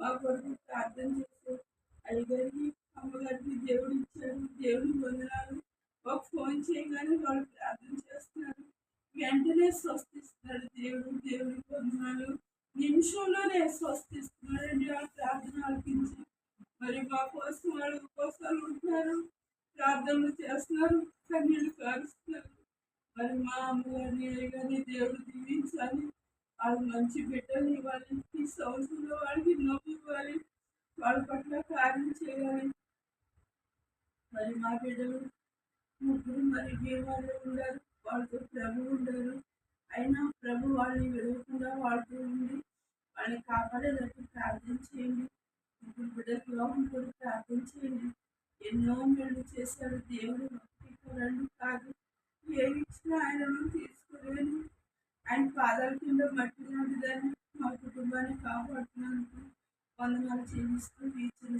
మా కొరకు ప్రార్థన చేశారు. అయ్యగారికి అమ్మగారికి దేవుడు ఇచ్చారు. దేవుని వందనాలు. ఒక ఫోన్ చేయగానే వాళ్ళు ప్రార్థన చేస్తున్నారు. వెంటనే స్వస్థిస్తున్నాడు దేవుడు. దేవునికి వందనాలు. నిమిషంలోనే స్వస్థిస్తున్నాడండి ఆ ప్రార్థన ఆలకించి. మరి మా కోసం వాళ్ళు ఉపవాసాలు ఉంటున్నారు, ప్రార్థనలు చేస్తున్నారు, కన్నీళ్ళు కారుస్తున్నారు. మరి మా అమ్మగారిని అయ్యగారిని దేవుడు దీవించాలి. వాళ్ళు మంచి బిడ్డలు ఇవ్వాలి. ఈ సంవత్సరంలో వాళ్ళకి నవ్వు ఇవ్వాలి. వాళ్ళ పట్ల కార్యం చేయాలి. మరి మా బిడ్డలు ముగ్గురు మరి బీమార్లు ఉన్నారు. వాళ్ళతో ప్రభు ఉన్నారు. అయినా ప్రభు వాళ్ళని విడవకుండా వాళ్ళతో ఉండి వాళ్ళని కాపాడేటట్టు ప్రార్థన చేయండి. ముగ్గురు బిడ్డలకు వివాహం కూడా ప్రార్థన చేయండి. ఎన్నో మేలు చేశారు దేవుడు. రెండు కాదు, ఏమి ఇచ్చినా ఆయనను తీసుకోలేను. ఆయన పాదాల కింద మట్టి లాంటిదని మా కుటుంబాన్ని కాపాడుతున్నందుకు వందనాలు చెల్లిస్తూ ఈ చిన్న